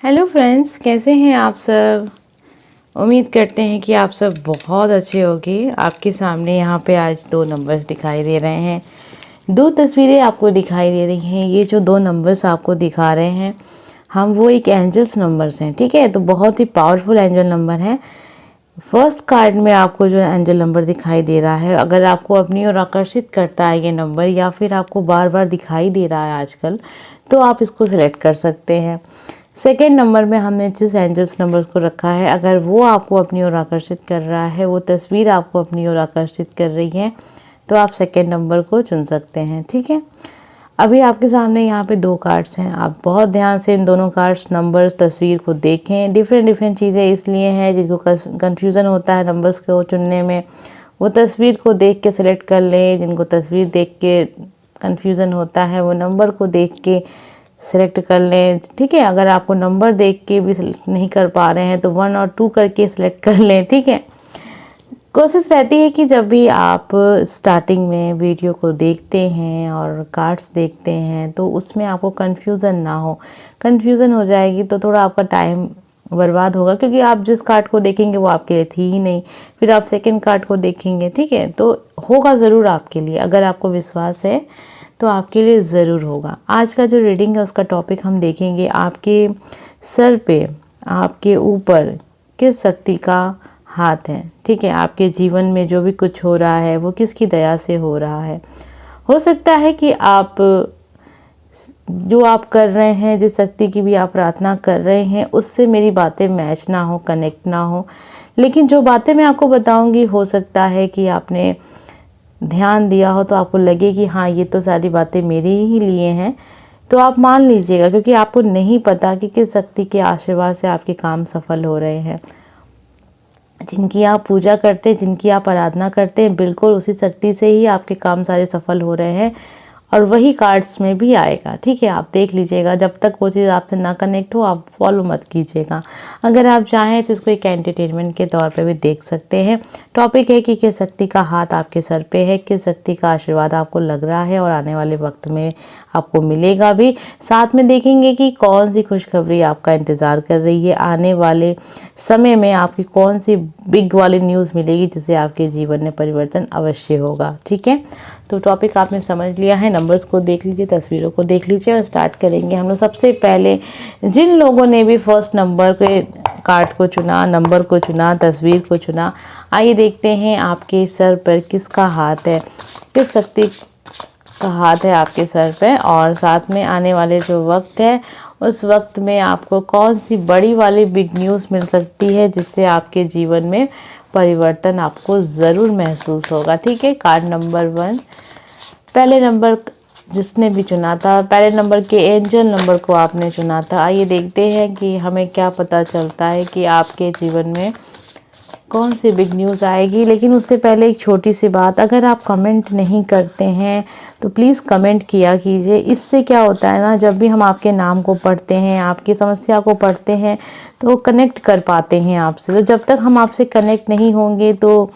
Hello friends, कैसे हैं आप सब। उम्मीद करते हैं कि आप सब बहुत अच्छे होंगे। आपके सामने यहाँ पे आज दो नंबर्स दिखाई दे रहे हैं, दो तस्वीरें आपको दिखाई दे रही हैं। ये जो दो नंबर्स आपको दिखा रहे हैं हम वो एक एंजल्स नंबर्स हैं, ठीक है। तो बहुत ही पावरफुल एंजल नंबर है। फर्स्ट कार्ड में आपको जो एंजल नंबर दिखाई दे रहा है, अगर आपको अपनी ओर आकर्षित करता है ये नंबर या फिर आपको बार बार दिखाई दे रहा है आजकल, तो आप इसको सिलेक्ट कर सकते हैं। सेकेंड नंबर में हमने जिस एंजल्स नंबर्स को रखा है, अगर वो आपको अपनी ओर आकर्षित कर रहा है, वो तस्वीर आपको अपनी ओर आकर्षित कर रही है, तो आप सेकेंड नंबर को चुन सकते हैं, ठीक है। अभी आपके सामने यहाँ पे दो कार्ड्स हैं। आप बहुत ध्यान से इन दोनों कार्ड्स, नंबर्स, तस्वीर को देखें। डिफरेंट चीज़ें इसलिए हैं जिनको कन्फ्यूज़न होता है नंबर्स को चुनने में, वो तस्वीर को देख के सिलेक्ट कर लें। जिनको तस्वीर देख के कन्फ्यूज़न होता है वो नंबर को देख के सिलेक्ट कर लें, ठीक है। अगर आपको नंबर देख के भी सिलेक्ट नहीं कर पा रहे हैं तो 1 और 2 करके सिलेक्ट कर लें, ठीक है। कोशिश रहती है कि जब भी आप स्टार्टिंग में वीडियो को देखते हैं और कार्ड्स देखते हैं तो उसमें आपको कन्फ्यूज़न ना हो। कन्फ्यूज़न हो जाएगी तो थोड़ा आपका टाइम बर्बाद होगा, क्योंकि आप जिस कार्ड को देखेंगे वो आपके लिए थी ही नहीं। फिर आप सेकंड कार्ड को देखेंगे, ठीक है, तो होगा ज़रूर आपके लिए। अगर आपको विश्वास है तो आपके लिए ज़रूर होगा। आज का जो रीडिंग है उसका टॉपिक हम देखेंगे, आपके सर पे, आपके ऊपर किस शक्ति का हाथ है, ठीक है। आपके जीवन में जो भी कुछ हो रहा है वो किसकी दया से हो रहा है। हो सकता है कि आप जो आप कर रहे हैं, जिस शक्ति की भी आप प्रार्थना कर रहे हैं, उससे मेरी बातें मैच ना हो, कनेक्ट ना हो। लेकिन जो बातें मैं आपको बताऊंगी, हो सकता है कि आपने ध्यान दिया हो तो आपको लगे कि हाँ, ये तो सारी बातें मेरे ही लिए हैं, तो आप मान लीजिएगा, क्योंकि आपको नहीं पता कि किस शक्ति के आशीर्वाद से आपके काम सफल हो रहे हैं। जिनकी आप पूजा करते हैं, जिनकी आप आराधना करते हैं, बिल्कुल उसी शक्ति से ही आपके काम सारे सफल हो रहे हैं, और वही कार्ड्स में भी आएगा, ठीक है। आप देख लीजिएगा, जब तक वो चीज़ आपसे ना कनेक्ट हो आप फॉलो मत कीजिएगा। अगर आप चाहें तो इसको एक एंटरटेनमेंट के तौर पे भी देख सकते हैं। टॉपिक है कि किस शक्ति का हाथ आपके सर पे है, किस शक्ति का आशीर्वाद आपको लग रहा है और आने वाले वक्त में आपको मिलेगा भी। साथ में देखेंगे कि कौन सी खुशखबरी आपका इंतज़ार कर रही है, आने वाले समय में आपकी कौन सी बिग वाली न्यूज़ मिलेगी जिससे आपके जीवन में परिवर्तन अवश्य होगा, ठीक है। तो टॉपिक आपने समझ लिया है, नंबर्स को देख लीजिए, तस्वीरों को देख लीजिए, और स्टार्ट करेंगे हम लोग। सबसे पहले जिन लोगों ने भी फर्स्ट नंबर के कार्ड को चुना, नंबर को चुना, तस्वीर को चुना, आइए देखते हैं आपके सर पर किसका हाथ है, किस शक्ति का हाथ है आपके सर पे, और साथ में आने वाले जो वक्त है उस वक्त में आपको कौन सी बड़ी वाली बिग न्यूज़ मिल सकती है जिससे आपके जीवन में परिवर्तन आपको ज़रूर महसूस होगा, ठीक है। कार्ड नंबर 1, पहले नंबर जिसने भी चुना था, पहले नंबर के एंजल नंबर को आपने चुना था। आइए देखते हैं कि हमें क्या पता चलता है कि आपके जीवन में कौन सी बिग न्यूज़ आएगी। लेकिन उससे पहले एक छोटी सी बात, अगर आप कमेंट नहीं करते हैं तो प्लीज़ कमेंट किया कीजिए। इससे क्या होता है ना, जब भी हम आपके नाम को पढ़ते हैं, आपकी समस्या को पढ़ते हैं, तो कनेक्ट कर पाते हैं आपसे। तो जब तक हम आपसे कनेक्ट नहीं होंगे तो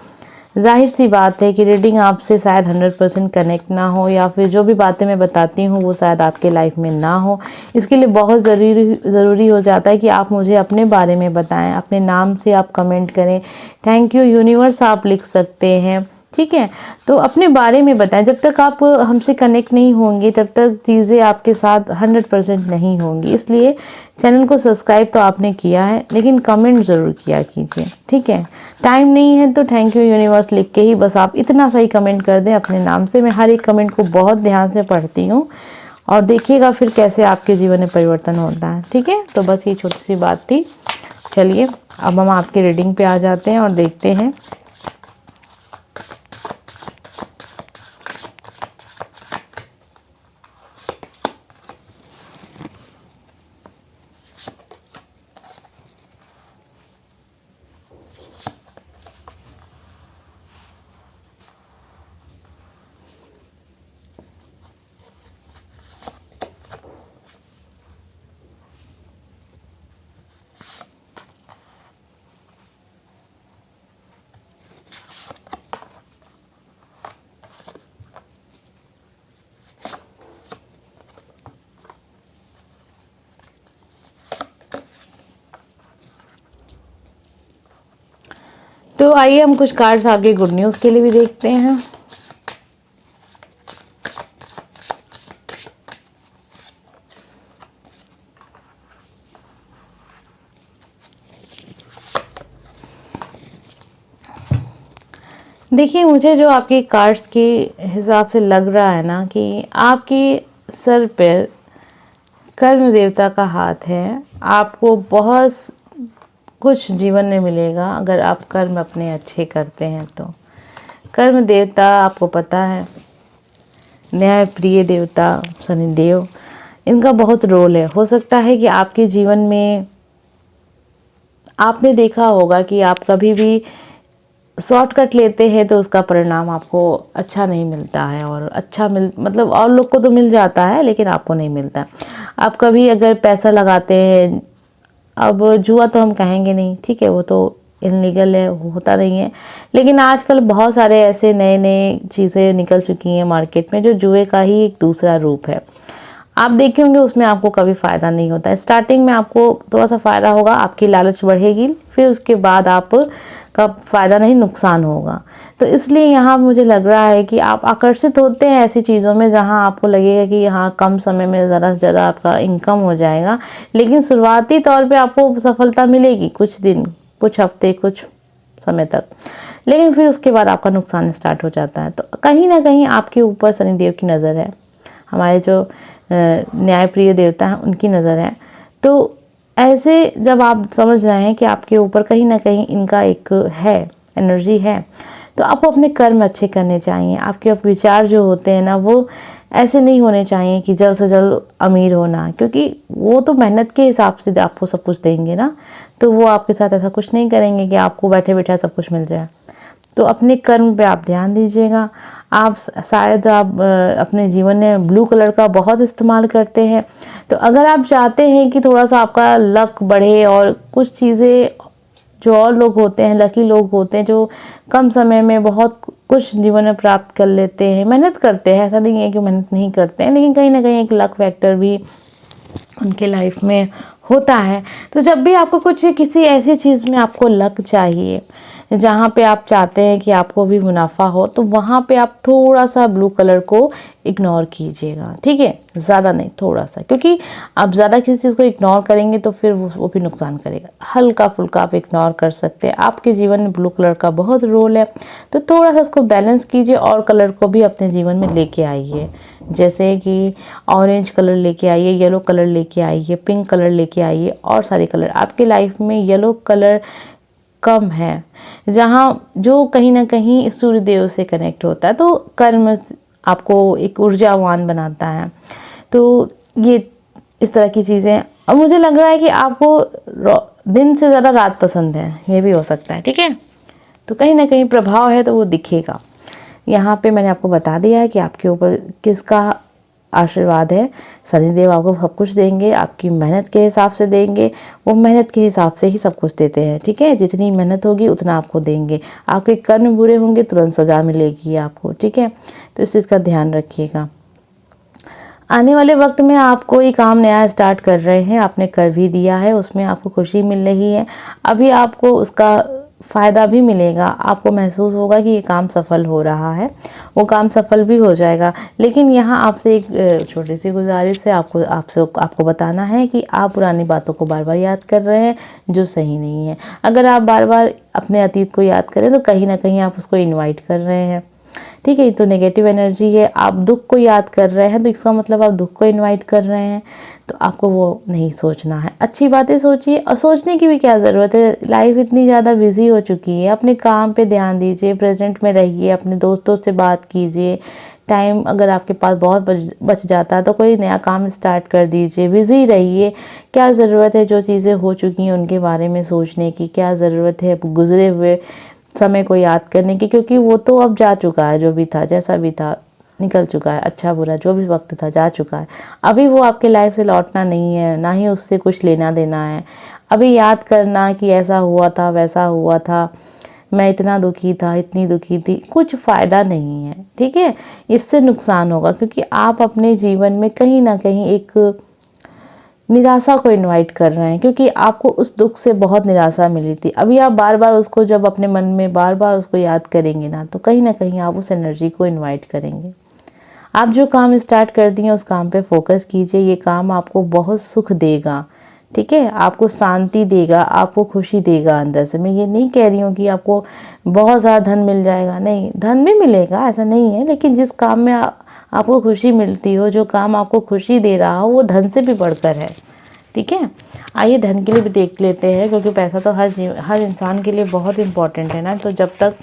जाहिर सी बात है कि रीडिंग आपसे शायद 100% कनेक्ट ना हो, या फिर जो भी बातें मैं बताती हूँ वो शायद आपके लाइफ में ना हो। इसके लिए बहुत ज़रूरी हो जाता है कि आप मुझे अपने बारे में बताएं, अपने नाम से आप कमेंट करें, थैंक यू यूनिवर्स आप लिख सकते हैं, ठीक है। तो अपने बारे में बताएं। जब तक आप हमसे कनेक्ट नहीं होंगे तब तक चीज़ें आपके साथ 100% नहीं होंगी। इसलिए चैनल को सब्सक्राइब तो आपने किया है, लेकिन कमेंट ज़रूर किया कीजिए, ठीक है। टाइम नहीं है तो थैंक यू यूनिवर्स लिख के ही बस आप इतना सही कमेंट कर दें अपने नाम से। मैं हर एक कमेंट को बहुत ध्यान से पढ़ती हूँ, और देखिएगा फिर कैसे आपके जीवन में परिवर्तन होता है, ठीक है। तो बस ये छोटी सी बात थी। चलिए अब हम आपके रीडिंग पे आ जाते हैं और देखते हैं तो आइए हम कुछ कार्ड्स आपके गुड न्यूज़ के लिए भी देखते हैं। देखिए, मुझे जो आपके कार्ड्स के हिसाब से लग रहा है ना कि आपके सर पर कर्म देवता का हाथ है। आपको बहुत कुछ जीवन में मिलेगा अगर आप कर्म अपने अच्छे करते हैं तो। कर्म देवता आपको पता है, न्याय प्रिय देवता शनिदेव, इनका बहुत रोल है। हो सकता है कि आपके जीवन में आपने देखा होगा कि आप कभी भी शॉर्टकट लेते हैं तो उसका परिणाम आपको अच्छा नहीं मिलता है, और अच्छा मतलब और लोग को तो मिल जाता है लेकिन आपको नहीं मिलता। आप कभी अगर पैसा लगाते हैं, अब जुआ तो हम कहेंगे नहीं, ठीक है, वो तो इनलीगल है, वो होता नहीं है, लेकिन आजकल बहुत सारे ऐसे नए नए चीज़ें निकल चुकी हैं मार्केट में जो जुए का ही एक दूसरा रूप है। आप देखे होंगे उसमें आपको कभी फ़ायदा नहीं होता है। स्टार्टिंग में आपको थोड़ा सा फ़ायदा होगा, आपकी लालच बढ़ेगी, फिर उसके बाद आप का फ़ायदा नहीं नुकसान होगा। तो इसलिए यहाँ मुझे लग रहा है कि आप आकर्षित होते हैं ऐसी चीज़ों में जहाँ आपको लगेगा कि यहाँ कम समय में ज़रा से ज़्यादा आपका इनकम हो जाएगा, लेकिन शुरुआती तौर पे आपको सफलता मिलेगी कुछ दिन, कुछ हफ्ते, कुछ समय तक, लेकिन फिर उसके बाद आपका नुकसान स्टार्ट हो जाता है। तो कहीं ना कहीं आपके ऊपर शनिदेव की नज़र है, हमारे जो न्यायप्रिय देवता हैं उनकी नज़र है। तो ऐसे जब आप समझ रहे हैं कि आपके ऊपर कहीं ना कहीं इनका एक है, एनर्जी है, तो आपको अपने कर्म अच्छे करने चाहिए। आपके विचार जो होते हैं ना वो ऐसे नहीं होने चाहिए कि जल्द से जल्द अमीर होना, क्योंकि वो तो मेहनत के हिसाब से आपको सब कुछ देंगे ना, तो वो आपके साथ ऐसा कुछ नहीं करेंगे कि आपको बैठे बैठे सब कुछ मिल जाए। तो अपने कर्म पे आप ध्यान दीजिएगा। आप शायद आप अपने जीवन में ब्लू कलर का बहुत इस्तेमाल करते हैं, तो अगर आप चाहते हैं कि थोड़ा सा आपका लक बढ़े और कुछ चीज़ें, जो और लोग होते हैं, लकी लोग होते हैं जो कम समय में बहुत कुछ जीवन में प्राप्त कर लेते हैं, मेहनत करते हैं, ऐसा नहीं है कि मेहनत नहीं करते हैं, लेकिन कहीं ना कहीं एक लक फैक्टर भी उनके लाइफ में होता है। तो जब भी आपको कुछ किसी ऐसी चीज़ में आपको लक चाहिए जहाँ पे आप चाहते हैं कि आपको भी मुनाफा हो, तो वहाँ पे आप थोड़ा सा ब्लू कलर को इग्नोर कीजिएगा, ठीक है, ज़्यादा नहीं, थोड़ा सा, क्योंकि आप ज़्यादा किसी चीज़ को इग्नोर करेंगे तो फिर वो भी नुकसान करेगा। हल्का फुल्का आप इग्नोर कर सकते हैं। आपके जीवन में ब्लू कलर का बहुत रोल है, तो थोड़ा सा उसको बैलेंस कीजिए और कलर को भी अपने जीवन में लेके आइए, जैसे कि ऑरेंज कलर लेके आइए, येलो कलर लेके आइए, पिंक कलर लेके आइए, और सारे कलर। आपके लाइफ में येलो कलर कम है, जहाँ जो कहीं ना कहीं सूर्यदेव से कनेक्ट होता है, तो कर्म आपको एक ऊर्जावान बनाता है। तो ये इस तरह की चीज़ें। और मुझे लग रहा है कि आपको दिन से ज़्यादा रात पसंद है, ये भी हो सकता है, ठीक है, तो कहीं ना कहीं प्रभाव है तो वो दिखेगा। यहाँ पे मैंने आपको बता दिया है कि आपके ऊपर किसका आशीर्वाद है। शनिदेव आपको सब कुछ देंगे, आपकी मेहनत के हिसाब से देंगे, वो मेहनत के हिसाब से ही सब कुछ देते हैं, ठीक है, जितनी मेहनत होगी उतना आपको देंगे। आपके कर्म बुरे होंगे तुरंत सजा मिलेगी आपको, ठीक है, तो इस चीज़ का ध्यान रखिएगा। आने वाले वक्त में आप कोई काम नया स्टार्ट कर रहे हैं, आपने कर भी दिया है, उसमें आपको खुशी मिल रही है, अभी आपको उसका फ़ायदा भी मिलेगा, आपको महसूस होगा कि ये काम सफल हो रहा है, वो काम सफल भी हो जाएगा। लेकिन यहाँ आपसे एक छोटी सी गुजारिश है, आपको बताना है कि आप पुरानी बातों को बार बार याद कर रहे हैं, जो सही नहीं है। अगर आप बार बार अपने अतीत को याद करें तो कहीं ना कहीं आप उसको इन्वाइट कर रहे हैं, ठीक है, तो नेगेटिव एनर्जी है। आप दुख को याद कर रहे हैं तो इसका मतलब आप दुख को इनवाइट कर रहे हैं, तो आपको वो नहीं सोचना है। अच्छी बातें सोचिए, और सोचने की भी क्या ज़रूरत है, लाइफ इतनी ज़्यादा बिजी हो चुकी है। अपने काम पे ध्यान दीजिए, प्रेजेंट में रहिए, अपने दोस्तों से बात कीजिए। टाइम अगर आपके पास बहुत बच जाता है तो कोई नया काम स्टार्ट कर दीजिए, बिज़ी रहिए। क्या ज़रूरत है जो चीज़ें हो चुकी हैं उनके बारे में सोचने की, क्या ज़रूरत है गुजरे हुए समय को याद करने की, क्योंकि वो तो अब जा चुका है, जो भी था जैसा भी था निकल चुका है, अच्छा बुरा जो भी वक्त था जा चुका है। अभी वो आपके लाइफ से लौटना नहीं है, ना ही उससे कुछ लेना देना है। अभी याद करना कि ऐसा हुआ था, वैसा हुआ था, मैं इतना दुखी था, इतनी दुखी थी, कुछ फ़ायदा नहीं है, ठीक है, इससे नुकसान होगा, क्योंकि आप अपने जीवन में कहीं ना कहीं एक निराशा को इनवाइट कर रहे हैं, क्योंकि आपको उस दुख से बहुत निराशा मिली थी। अभी आप बार बार उसको जब अपने मन में बार बार उसको याद करेंगे ना कहीं आप उस एनर्जी को इनवाइट करेंगे। आप जो काम स्टार्ट कर दिए उस काम पे फोकस कीजिए। ये काम आपको बहुत सुख देगा, ठीक है, आपको शांति देगा, आपको खुशी देगा अंदर से। मैं ये नहीं कह रही हूँ कि आपको बहुत ज़्यादा धन मिल जाएगा, नहीं, धन भी मिलेगा, ऐसा नहीं है, लेकिन जिस काम में आपको खुशी मिलती हो, जो काम आपको खुशी दे रहा हो, वो धन से भी बढ़कर है, ठीक है। आइए धन के लिए भी देख लेते हैं, क्योंकि पैसा तो हर इंसान के लिए बहुत इम्पोर्टेंट है ना। तो जब तक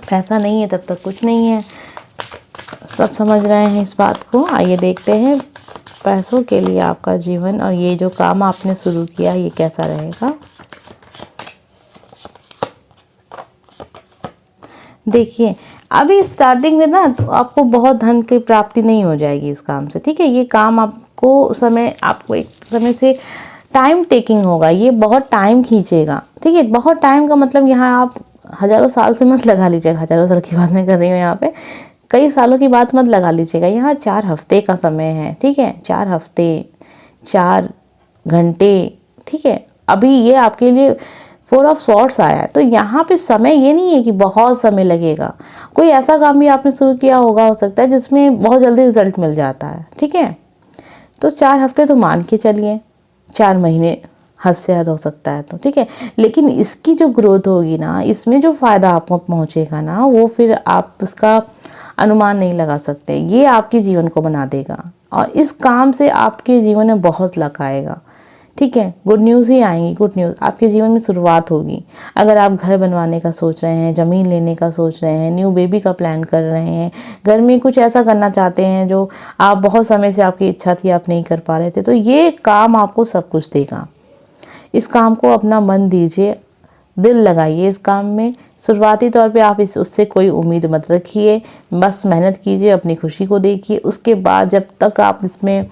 पैसा नहीं है तब तक कुछ नहीं है, सब समझ रहे हैं इस बात को। आइए देखते हैं पैसों के लिए आपका जीवन और ये जो काम आपने शुरू किया ये कैसा रहेगा। देखिए अभी स्टार्टिंग में ना तो आपको बहुत धन की प्राप्ति नहीं हो जाएगी इस काम से, ठीक है। ये काम आपको एक समय से टाइम टेकिंग होगा, ये बहुत टाइम खींचेगा, ठीक है। बहुत टाइम का मतलब यहाँ आप हज़ारों साल से मत लगा लीजिएगा, हज़ारों साल की बात मैं कर रही हूँ यहाँ पे, कई सालों की बात मत लगा लीजिएगा। यहाँ 4 हफ्ते का समय है, ठीक है, 4 हफ्ते 4 घंटे, ठीक है। अभी ये आपके लिए 4 ऑफ स्वॉर्ड्स आया है, तो यहाँ पे समय ये नहीं है कि बहुत समय लगेगा। कोई ऐसा काम भी आपने शुरू किया होगा, हो सकता है जिसमें बहुत जल्दी रिजल्ट मिल जाता है, ठीक है। तो 4 हफ्ते तो मान के चलिए, 4 महीने हद से हद हो सकता है तो, ठीक है। लेकिन इसकी जो ग्रोथ होगी ना, इसमें जो फ़ायदा आपको पहुँचेगा ना, वो फिर आप उसका अनुमान नहीं लगा सकते। ये आपके जीवन को बना देगा और इस काम से आपके जीवन में बहुत लक आएगा, ठीक है। गुड न्यूज़ ही आएंगी, गुड न्यूज़ आपके जीवन में शुरुआत होगी। अगर आप घर बनवाने का सोच रहे हैं, ज़मीन लेने का सोच रहे हैं, न्यू बेबी का प्लान कर रहे हैं, घर में कुछ ऐसा करना चाहते हैं जो आप बहुत समय से आपकी इच्छा थी, आप नहीं कर पा रहे थे, तो ये काम आपको सब कुछ देगा। इस काम को अपना मन दीजिए, दिल लगाइए इस काम में। शुरुआती तौर पे आप उससे कोई उम्मीद मत रखिए, बस मेहनत कीजिए, अपनी खुशी को देखिए। उसके बाद जब तक आप इसमें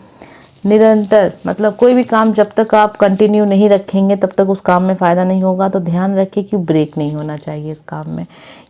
निरंतर, मतलब कोई भी काम जब तक आप कंटिन्यू नहीं रखेंगे तब तक उस काम में फ़ायदा नहीं होगा। तो ध्यान रखिए कि ब्रेक नहीं होना चाहिए इस काम में।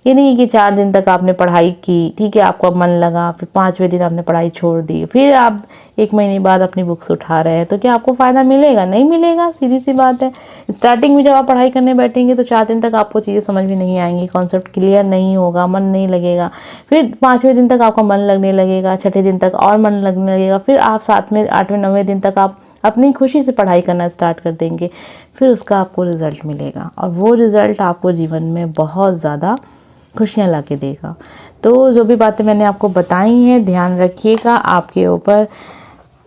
ये नहीं कि 4 दिन तक आपने पढ़ाई की, ठीक है, आपको मन लगा, फिर 5वें दिन आपने पढ़ाई छोड़ दी, फिर आप 1 महीने बाद अपनी बुक्स उठा रहे हैं, तो क्या आपको फ़ायदा मिलेगा? नहीं मिलेगा, सीधी सी बात है। स्टार्टिंग में जब आप पढ़ाई करने बैठेंगे तो 4 दिन तक आपको चीज़ें समझ में नहीं आएंगी, कॉन्सेप्ट क्लियर नहीं होगा, मन नहीं लगेगा। फिर 5वें दिन तक आपका मन लगने लगेगा, 6ठे दिन तक और मन लगने लगेगा, फिर आप 7वें 8वें 9वें दिन तक आप अपनी खुशी से पढ़ाई करना स्टार्ट कर देंगे। फिर उसका आपको रिज़ल्ट मिलेगा और वो रिज़ल्ट आपको जीवन में बहुत ज़्यादा खुशियाँ ला के देगा। तो जो भी बातें मैंने आपको बताई हैं, ध्यान रखिएगा। आपके ऊपर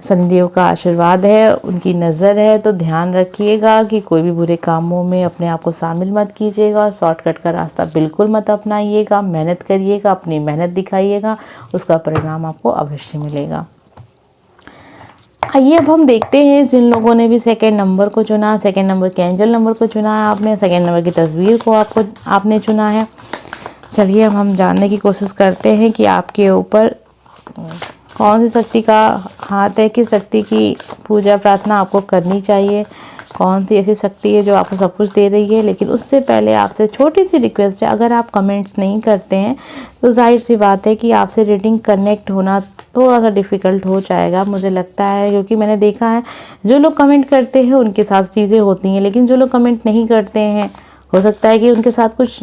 शनिदेव का आशीर्वाद है, उनकी नज़र है, तो ध्यान रखिएगा कि कोई भी बुरे कामों में अपने आप को शामिल मत कीजिएगा। शॉर्टकट का रास्ता बिल्कुल मत अपनाइएगा, मेहनत करिएगा, अपनी मेहनत दिखाइएगा, उसका परिणाम आपको अवश्य मिलेगा। आइए अब हम देखते हैं जिन लोगों ने भी 2nd नंबर को चुना, 2nd नंबर के एंजल नंबर को चुना है आपने, 2nd नंबर की तस्वीर को आपने चुना है। चलिए अब हम जानने की कोशिश करते हैं कि आपके ऊपर कौन सी शक्ति का हाथ है, किस शक्ति की पूजा प्रार्थना आपको करनी चाहिए, कौन सी ऐसी शक्ति है जो आपको सब कुछ दे रही है। लेकिन उससे पहले आपसे छोटी सी रिक्वेस्ट है, अगर आप कमेंट्स नहीं करते हैं तो जाहिर सी बात है कि आपसे रीडिंग कनेक्ट होना थोड़ा सा डिफ़िकल्ट हो जाएगा, मुझे लगता है, क्योंकि मैंने देखा है जो लोग कमेंट करते हैं उनके साथ चीज़ें होती हैं, लेकिन जो लोग कमेंट नहीं करते हैं हो सकता है कि उनके साथ कुछ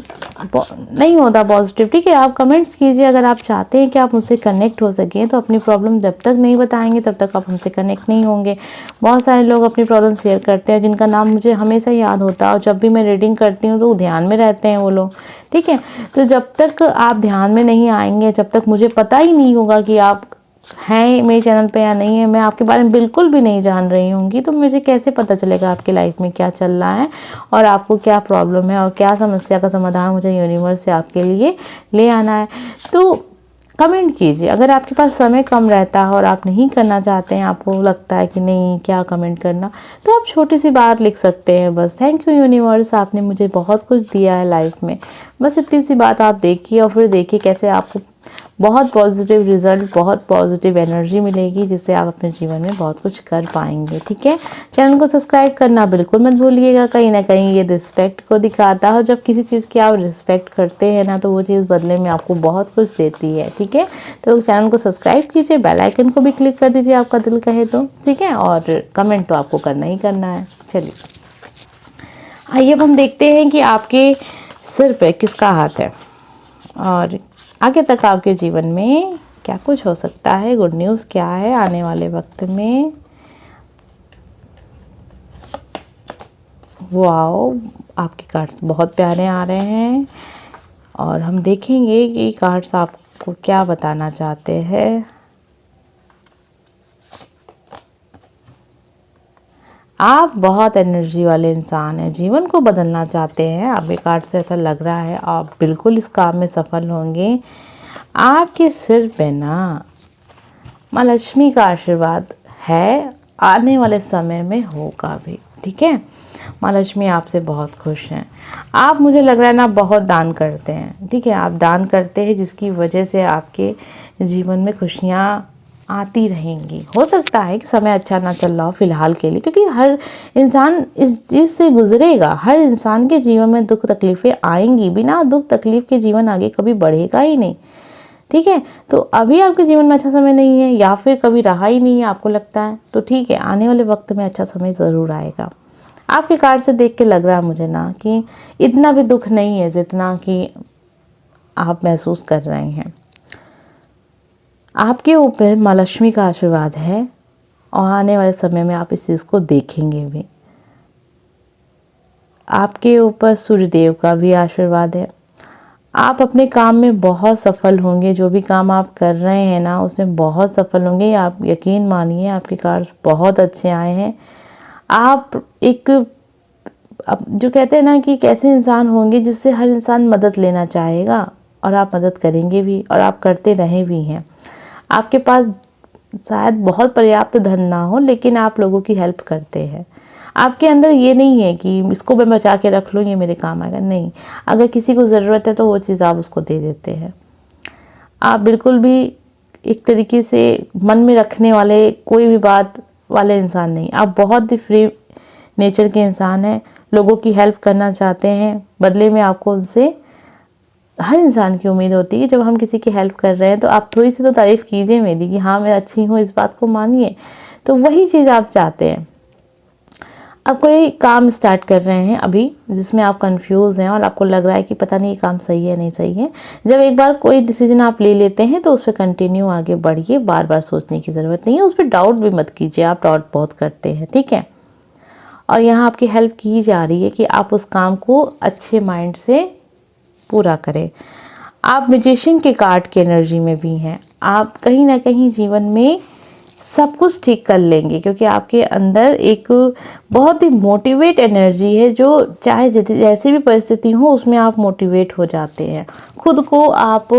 नहीं होता पॉजिटिव, ठीक है। आप कमेंट्स कीजिए अगर आप चाहते हैं कि आप मुझसे कनेक्ट हो सकें। तो अपनी प्रॉब्लम जब तक नहीं बताएंगे तब तक आप हमसे कनेक्ट नहीं होंगे। बहुत सारे लोग अपनी प्रॉब्लम शेयर करते हैं जिनका नाम मुझे हमेशा याद होता है और जब भी मैं रीडिंग करती हूँ तो ध्यान में रहते हैं वो लोग, ठीक है। तो जब तक आप ध्यान में नहीं आएंगे, जब तक मुझे पता ही नहीं होगा कि आप हैं मेरे चैनल पे या नहीं है, मैं आपके बारे में बिल्कुल भी नहीं जान रही होंगी, तो मुझे कैसे पता चलेगा आपकी लाइफ में क्या चल रहा है और आपको क्या प्रॉब्लम है और क्या समस्या का समाधान मुझे यूनिवर्स से आपके लिए ले आना है। तो कमेंट कीजिए। अगर आपके पास समय कम रहता है और आप नहीं करना चाहते हैं, आपको लगता है कि नहीं क्या कमेंट करना, तो आप छोटी सी बात लिख सकते हैं, बस थैंक यू यूनिवर्स, आपने मुझे बहुत कुछ दिया है लाइफ में, बस इतनी सी बात आप देखिए और फिर देखिए कैसे आपको बहुत पॉजिटिव रिजल्ट, बहुत पॉजिटिव एनर्जी मिलेगी, जिससे आप अपने जीवन में बहुत कुछ कर पाएंगे। ठीक है, चैनल को सब्सक्राइब करना बिल्कुल मत भूलिएगा। कहीं ना कहीं ये रिस्पेक्ट को दिखाता है, जब किसी चीज़ की आप रिस्पेक्ट करते हैं ना, तो वो चीज़ बदले में आपको बहुत कुछ देती है। ठीक है, तो चैनल को सब्सक्राइब कीजिए, बेल आइकन को भी क्लिक कर दीजिए आपका दिल कहे तो। ठीक है, और कमेंट तो आपको करना ही करना है। चलिए आइए अब हम देखते हैं कि आपके सिर पे किसका हाथ है और आगे तक आपके जीवन में क्या कुछ हो सकता है, गुड न्यूज़ क्या है आने वाले वक्त में। वाओ, आपके कार्ड्स बहुत प्यारे आ रहे हैं और हम देखेंगे कि कार्ड्स आपको क्या बताना चाहते हैं। आप बहुत एनर्जी वाले इंसान हैं, जीवन को बदलना चाहते हैं। आपके कार्ड से ऐसा लग रहा है आप बिल्कुल इस काम में सफल होंगे। आपके सिर पे ना माँ लक्ष्मी का आशीर्वाद है, आने वाले समय में होगा भी। ठीक है, माँ लक्ष्मी आपसे बहुत खुश हैं। आप, मुझे लग रहा है ना, बहुत दान करते हैं। ठीक है, आप दान करते हैं, जिसकी वजह से आपके जीवन में खुशियाँ आती रहेंगी। हो सकता है कि समय अच्छा ना चल रहा हो फिलहाल के लिए, क्योंकि हर इंसान इस चीज़ से गुजरेगा। हर इंसान के जीवन में दुख तकलीफ़ें आएंगी, बिना दुख तकलीफ़ के जीवन आगे कभी बढ़ेगा ही नहीं। ठीक है, तो अभी आपके जीवन में अच्छा समय नहीं है या फिर कभी रहा ही नहीं है आपको लगता है, तो ठीक है, आने वाले वक्त में अच्छा समय ज़रूर आएगा। आपके कार्ड से देख के लग रहा है मुझे ना कि इतना भी दुख नहीं है जितना कि आप महसूस कर रहे हैं। आपके ऊपर माँ लक्ष्मी का आशीर्वाद है और आने वाले समय में आप इस चीज़ को देखेंगे भी। आपके ऊपर सूर्यदेव का भी आशीर्वाद है। आप अपने काम में बहुत सफल होंगे, जो भी काम आप कर रहे हैं ना उसमें बहुत सफल होंगे। आप यकीन मानिए, आपके कार्ड्स बहुत अच्छे आए हैं। आप एक, जो कहते हैं ना कि कैसे इंसान होंगे जिससे हर इंसान मदद लेना चाहेगा, और आप मदद करेंगे भी और आप करते रहे भी हैं। आपके पास शायद बहुत पर्याप्त धन ना हो, लेकिन आप लोगों की हेल्प करते हैं। आपके अंदर ये नहीं है कि इसको मैं बचा के रख लूँ, ये मेरे काम आएगा, नहीं। अगर किसी को ज़रूरत है तो वो चीज़ आप उसको दे देते हैं। आप बिल्कुल भी एक तरीके से मन में रखने वाले, कोई भी बात वाले इंसान नहीं। आप बहुत ही फ्री नेचर के इंसान हैं, लोगों की हेल्प करना चाहते हैं, बदले में आपको उनसे, हर इंसान की उम्मीद होती है कि जब हम किसी की हेल्प कर रहे हैं तो आप थोड़ी सी तो तारीफ़ कीजिए मेरी, कि हाँ मैं अच्छी हूँ, इस बात को मानिए। तो वही चीज़ आप चाहते हैं। आप कोई काम स्टार्ट कर रहे हैं अभी जिसमें आप कंफ्यूज हैं और आपको लग रहा है कि पता नहीं ये काम सही है नहीं सही है। जब एक बार कोई डिसीजन आप ले लेते हैं तो उस पर कंटिन्यू आगे बढ़िए, बार बार सोचने की ज़रूरत नहीं है, उस पर डाउट भी मत कीजिए। आप डाउट बहुत करते हैं। ठीक है, और यहाँ आपकी हेल्प की जा रही है कि आप उस काम को अच्छे माइंड से पूरा करें। आप मैजिशियन के कार्ड की एनर्जी में भी हैं। आप कहीं ना कहीं जीवन में सब कुछ ठीक कर लेंगे, क्योंकि आपके अंदर एक बहुत ही मोटिवेट एनर्जी है, जो चाहे जैसी भी परिस्थिति हो उसमें आप मोटिवेट हो जाते हैं, खुद को आप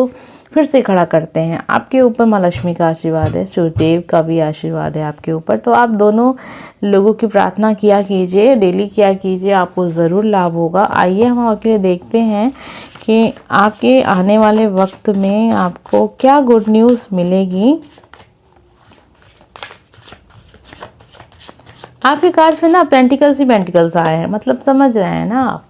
फिर से खड़ा करते हैं। आपके ऊपर माँ लक्ष्मी का आशीर्वाद है, सूर्यदेव का भी आशीर्वाद है आपके ऊपर। तो आप दोनों लोगों की प्रार्थना किया कीजिए, डेली किया कीजिए, आपको ज़रूर लाभ होगा। आइए हम आपके लिए देखते हैं कि आपके आने वाले वक्त में आपको क्या गुड न्यूज़ मिलेगी। आपके कार्ड्स में ना पेंटिकल्स ही पेंटिकल्स आए हैं, मतलब समझ रहे हैं ना आप।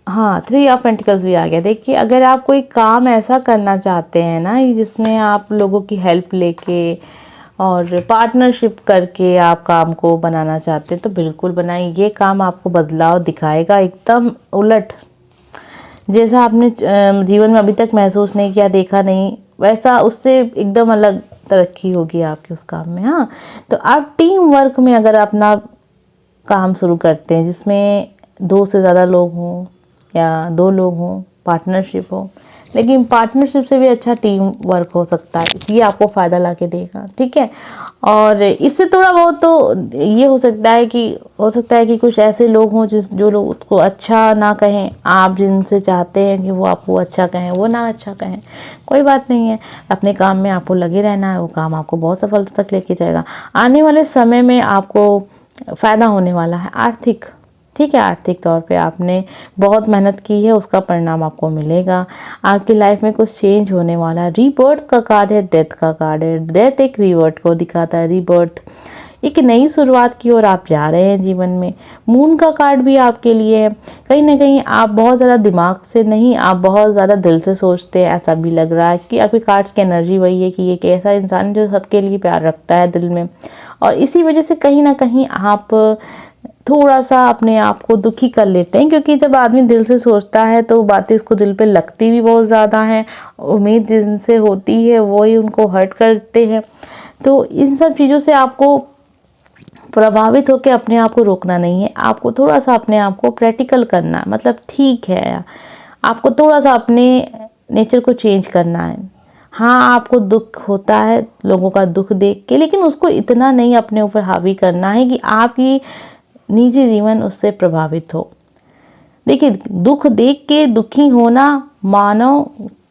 हाँ, 3 ऑफ पेंटिकल्स भी आ गया। देखिए, अगर आप कोई काम ऐसा करना चाहते हैं ना जिसमें आप लोगों की हेल्प लेके और पार्टनरशिप करके आप काम को बनाना चाहते हैं, तो बिल्कुल बनाइए। ये काम आपको बदलाव दिखाएगा, एकदम उलट जैसा आपने जीवन में अभी तक महसूस नहीं किया, देखा नहीं, वैसा उससे एकदम अलग तरक्की होगी आपके उस काम में। हाँ, तो आप टीम वर्क में अगर अपना काम शुरू करते हैं जिसमें 2 से ज़्यादा लोग हों या 2 लोग हों, पार्टनरशिप हो, लेकिन पार्टनरशिप से भी अच्छा टीम वर्क हो सकता है, ये आपको फ़ायदा ला के देगा। ठीक है, और इससे थोड़ा बहुत तो ये हो सकता है कि कुछ ऐसे लोग हों जो लोग उसको अच्छा ना कहें, आप जिनसे चाहते हैं कि वो आपको अच्छा कहें वो ना अच्छा कहें, कोई बात नहीं है। अपने काम में आपको लगे रहना है, वो काम आपको बहुत सफलता तक लेके जाएगा। आने वाले समय में आपको फ़ायदा होने वाला है आर्थिक। ठीक है। आर्थिक तौर पे आपने बहुत मेहनत की है, उसका परिणाम आपको मिलेगा। आपकी लाइफ में कुछ चेंज होने वाला है। रीबर्थ का कार्ड है, डेथ का कार्ड है। डेथ एक रीबर्थ को दिखाता है, रीबर्थ एक नई शुरुआत की ओर आप जा रहे हैं जीवन में। मून का कार्ड भी आपके लिए है। कहीं ना कहीं आप बहुत ज़्यादा दिमाग से नहीं, आप बहुत ज़्यादा दिल से सोचते हैं, ऐसा भी लग रहा है कि आपके कार्ड्स की एनर्जी वही है कि ये एक ऐसा इंसान जो सबके लिए प्यार रखता है दिल में, और इसी वजह से कहीं ना कहीं आप थोड़ा सा अपने आप को दुखी कर लेते हैं, क्योंकि जब आदमी दिल से सोचता है तो बातें इसको दिल पे लगती भी बहुत ज़्यादा हैं। उम्मीद जिनसे होती है वो ही उनको हर्ट करते हैं। तो इन सब चीज़ों से आपको प्रभावित होकर अपने आप को रोकना नहीं है, आपको थोड़ा सा अपने आप को प्रैक्टिकल करना है। मतलब ठीक है, आपको थोड़ा सा अपने नेचर को चेंज करना है। हाँ, आपको दुख होता है लोगों का दुख देख के, लेकिन उसको इतना नहीं अपने ऊपर हावी करना है कि आपकी निजी जीवन उससे प्रभावित हो। देखिए, दुख देख के दुखी होना मानव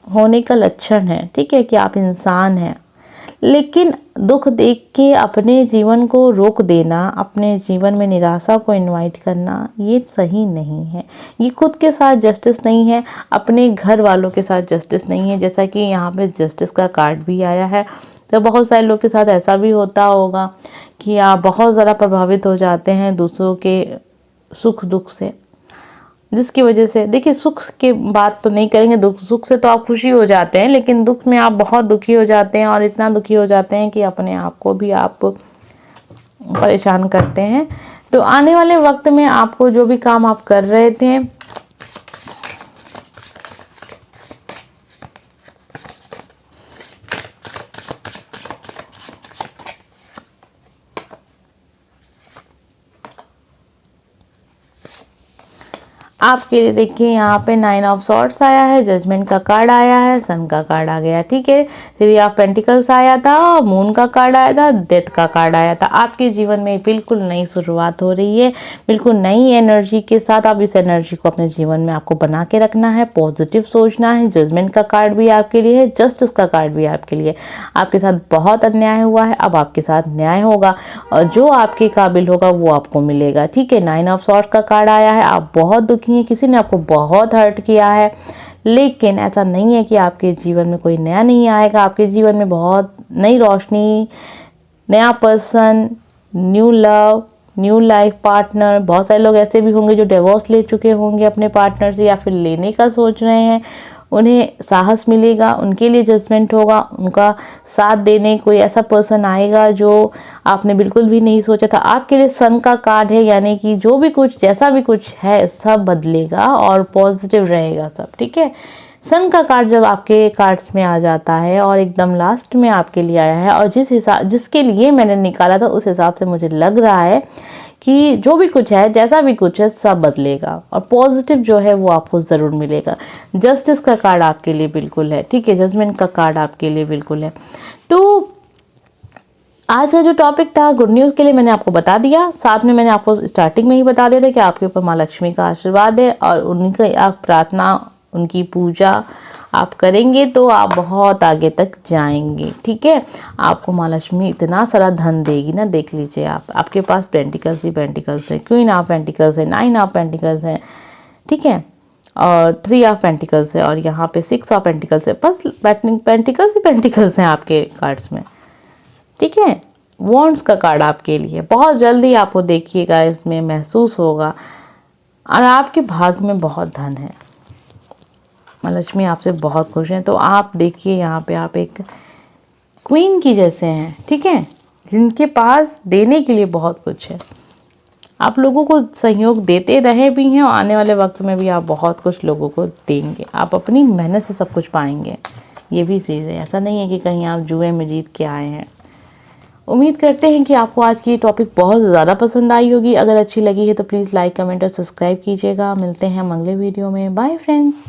होने का लक्षण है, ठीक है, कि आप इंसान हैं। लेकिन दुख देख के अपने जीवन को रोक देना, अपने जीवन में निराशा को इनवाइट करना, ये सही नहीं है। ये खुद के साथ जस्टिस नहीं है, अपने घर वालों के साथ जस्टिस नहीं है। जैसा कि यहाँ पे जस्टिस का कार्ड भी आया है, तो बहुत सारे लोग के साथ ऐसा भी होता होगा कि आप बहुत ज़्यादा प्रभावित हो जाते हैं दूसरों के सुख दुख से, जिसकी वजह से, देखिए, सुख के बात तो नहीं करेंगे, दुख सुख से तो आप खुशी हो जाते हैं, लेकिन दुख में आप बहुत दुखी हो जाते हैं, और इतना दुखी हो जाते हैं कि अपने आप को भी आप परेशान करते हैं। तो आने वाले वक्त में आपको जो भी काम आप कर रहे थे, आपके लिए देखिए यहाँ पे 9 ऑफ सॉर्ड्स आया है, जजमेंट का कार्ड आया है, सन का कार्ड आ गया, ठीक है। 3 ऑफ पेंटिकल्स आया था, मून का कार्ड आया था, डेथ का कार्ड आया था। आपके जीवन में बिल्कुल नई शुरुआत हो रही है, बिल्कुल नई एनर्जी के साथ। आप इस एनर्जी को अपने जीवन में आपको बना के रखना है, पॉजिटिव सोचना है। जजमेंट का कार्ड भी आपके लिए है, जस्टिस का कार्ड भी आपके लिए। आपके साथ बहुत अन्याय हुआ है, अब आपके साथ न्याय होगा, और जो आपके काबिल होगा वो आपको मिलेगा, ठीक है। 9 ऑफ सॉर्ड्स का कार्ड आया है, आप बहुत दुखी, किसी ने आपको बहुत हर्ट किया है, लेकिन ऐसा नहीं है कि आपके जीवन में कोई नया नहीं आएगा। आपके जीवन में बहुत नई रोशनी, नया person, new love, new life partner. बहुत सारे लोग ऐसे भी होंगे जो डिवोर्स ले चुके होंगे अपने पार्टनर से, या फिर लेने का सोच रहे हैं, उन्हें साहस मिलेगा, उनके लिए जजमेंट होगा, उनका साथ देने कोई ऐसा पर्सन आएगा जो आपने बिल्कुल भी नहीं सोचा था। आपके लिए सन का कार्ड है, यानी कि जो भी कुछ, जैसा भी कुछ है, सब बदलेगा और पॉजिटिव रहेगा सब, ठीक है। सन का कार्ड जब आपके कार्ड्स में आ जाता है और एकदम लास्ट में आपके लिए आया है, और जिसके लिए मैंने निकाला था उस हिसाब से मुझे लग रहा है कि जो भी कुछ है, जैसा भी कुछ है, सब बदलेगा और पॉजिटिव जो है वो आपको ज़रूर मिलेगा। जस्टिस का कार्ड आपके लिए बिल्कुल है, ठीक है। जजमेंट का कार्ड आपके लिए बिल्कुल है। तो आज का जो टॉपिक था गुड न्यूज़ के लिए मैंने आपको बता दिया, साथ में मैंने आपको स्टार्टिंग में ही बता दिया था कि आपके ऊपर माँ लक्ष्मी का आशीर्वाद है, और उनकी आप प्रार्थना, उनकी पूजा आप करेंगे तो आप बहुत आगे तक जाएंगे, ठीक है। आपको माँ लक्ष्मी इतना सारा धन देगी ना, देख लीजिए आप, आपके पास पेंटिकल्स ही पेंटिकल्स है, क्वीन ऑफ पेंटिकल्स है, 9 ऑफ पेंटिकल्स है, ठीक है, और 3 ऑफ पेंटिकल्स है, और यहाँ पे 6 ऑफ पेंटिकल्स है। बस पेंटिकल्स ही पेंटिकल्स हैं आपके कार्ड्स में, ठीक है। वॉन्ड्स का कार्ड आपके लिए बहुत जल्दी आपको देखिएगा, इसमें महसूस होगा, और आपके भाग में बहुत धन है। माँ लक्ष्मी आपसे बहुत खुश हैं। तो आप देखिए यहाँ पे आप एक क्वीन की जैसे हैं, ठीक है, जिनके पास देने के लिए बहुत कुछ है। आप लोगों को सहयोग देते रहे भी हैं, और आने वाले वक्त में भी आप बहुत कुछ लोगों को देंगे। आप अपनी मेहनत से सब कुछ पाएंगे, ये भी चीज़ है। ऐसा नहीं है कि कहीं आप जुए में जीत के आए हैं। उम्मीद करते हैं कि आपको आज की टॉपिक बहुत ज़्यादा पसंद आई होगी। अगर अच्छी लगी है तो प्लीज़ लाइक, कमेंट और सब्सक्राइब कीजिएगा। मिलते हैं हम अगले वीडियो में। Bye friends.